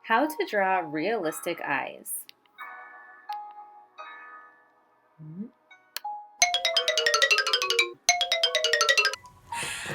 How to draw realistic eyes.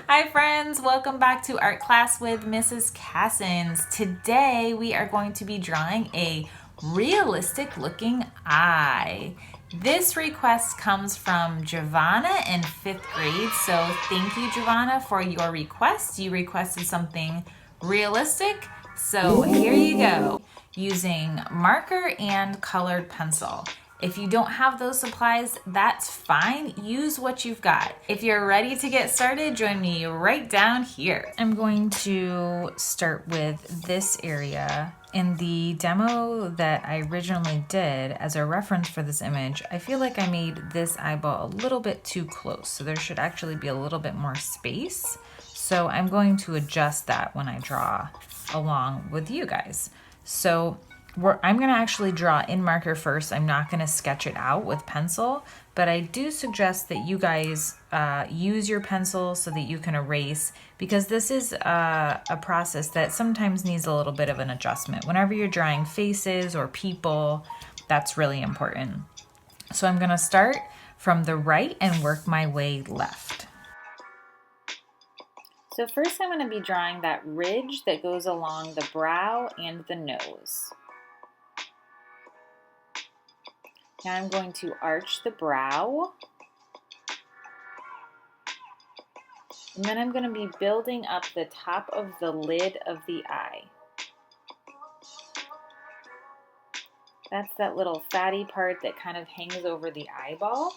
Hi friends, welcome back to Art Class with Mrs. Cassins. Today we are going to be drawing a realistic looking eye. This request comes from Giovanna in 5th grade, so thank you Giovanna for your request. You requested something realistic, so here you go. Using marker and colored pencil. If you don't have those supplies, that's fine. Use what you've got. If you're ready to get started, join me right down here. I'm going to start with this area. In the demo that I originally did as a reference for this image, I feel like I made this eyeball a little bit too close, so there should actually be a little bit more space. So I'm going to adjust that when I draw along with you guys. So I'm going to actually draw in marker first. I'm not going to sketch it out with pencil, but I do suggest that you guys use your pencil so that you can erase, because this is a process that sometimes needs a little bit of an adjustment. Whenever you're drawing faces or people, that's really important. So I'm going to start from the right and work my way left. So first I'm going to be drawing that ridge that goes along the brow and the nose. Now I'm going to arch the brow. And then I'm going to be building up the top of the lid of the eye. That's that little fatty part that kind of hangs over the eyeball.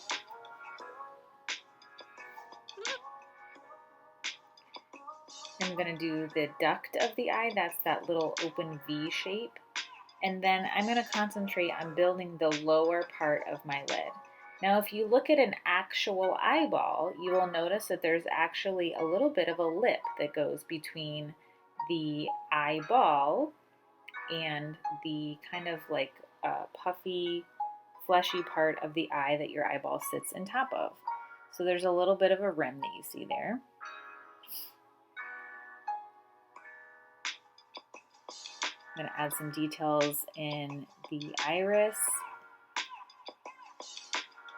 I'm going to do the duct of the eye. That's that little open V shape. And then I'm going to concentrate on building the lower part of my lid. Now, if you look at an actual eyeball, you will notice that there's actually a little bit of a lip that goes between the eyeball and the kind of like puffy, fleshy part of the eye that your eyeball sits on top of. So there's a little bit of a rim that you see there. I'm going to add some details in the iris.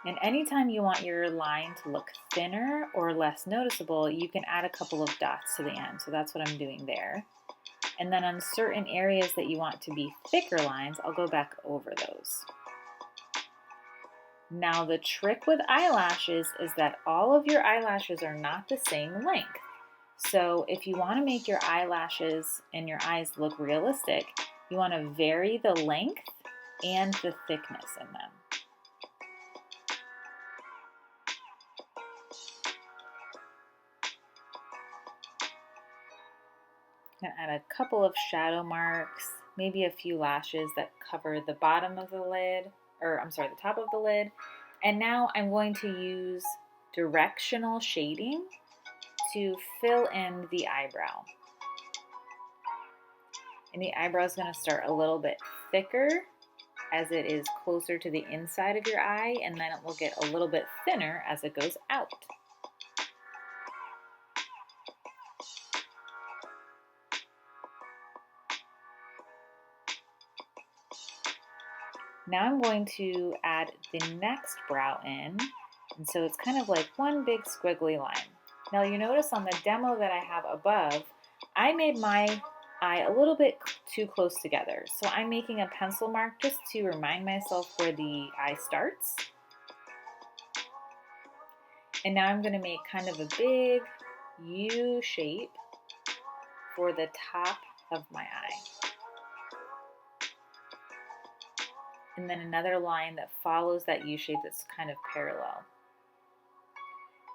And anytime you want your line to look thinner or less noticeable, you can add a couple of dots to the end. So that's what I'm doing there. And then on certain areas that you want to be thicker lines, I'll go back over those. Now the trick with eyelashes is that all of your eyelashes are not the same length. So if you want to make your eyelashes and your eyes look realistic, you want to vary the length and the thickness in them. I'm going to add a couple of shadow marks, maybe a few lashes that cover the bottom of the lid, or I'm sorry, the top of the lid. And now I'm going to use directional shading to fill in the eyebrow. And the eyebrow is going to start a little bit thicker as it is closer to the inside of your eye, and then it will get a little bit thinner as it goes out. Now I'm going to add the next brow in, and so it's kind of like one big squiggly line. Now you notice on the demo that I have above, I made my eye a little bit too close together. So I'm making a pencil mark just to remind myself where the eye starts. And now I'm going to make kind of a big U shape for the top of my eye. And then another line that follows that U shape that's kind of parallel.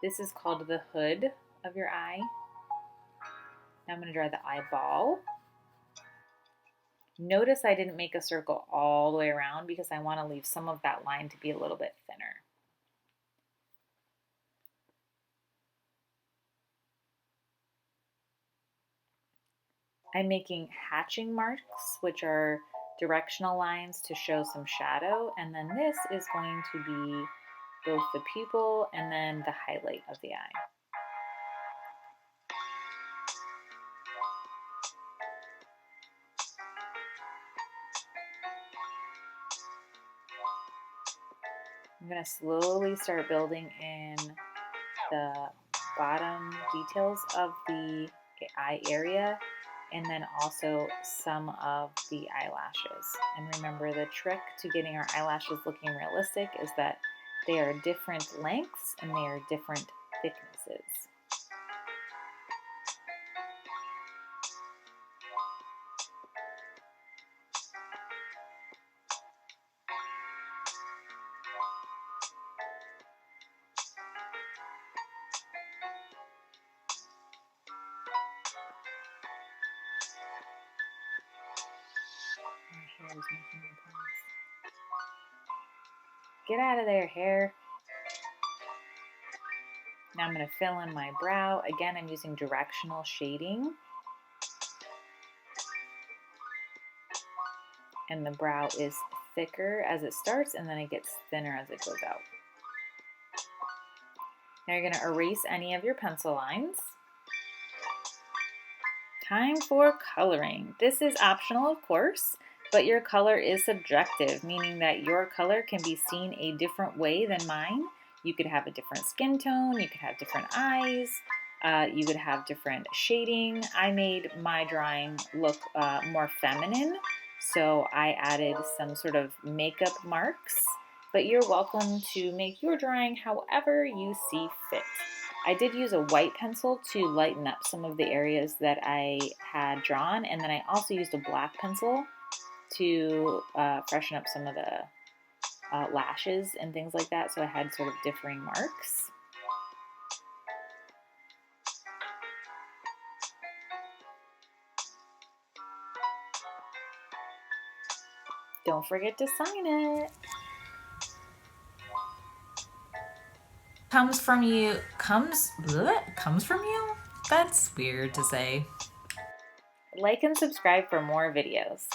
This is called the hood of your eye. Now I'm going to draw the eyeball. Notice I didn't make a circle all the way around because I want to leave some of that line to be a little bit thinner. I'm making hatching marks, which are directional lines to show some shadow, and then this is going to be both the pupil and then the highlight of the eye. I'm going to slowly start building in the bottom details of the eye area, and then also some of the eyelashes. And remember, the trick to getting our eyelashes looking realistic is that they are different lengths and they are different thicknesses. My hair is making me pause. Get out of there, hair. Now I'm going to fill in my brow. Again, I'm using directional shading. And the brow is thicker as it starts, and then it gets thinner as it goes out. Now you're going to erase any of your pencil lines. Time for coloring. This is optional, of course, but your color is subjective, meaning that your color can be seen a different way than mine. You could have a different skin tone, you could have different eyes, you could have different shading. I made my drawing look more feminine, so I added some sort of makeup marks, but you're welcome to make your drawing however you see fit. I did use a white pencil to lighten up some of the areas that I had drawn, and then I also used a black pencil to freshen up some of the lashes and things like that, so I had sort of differing marks. Don't forget to sign it. Comes from you. Comes from you? That's weird to say. Like and subscribe for more videos.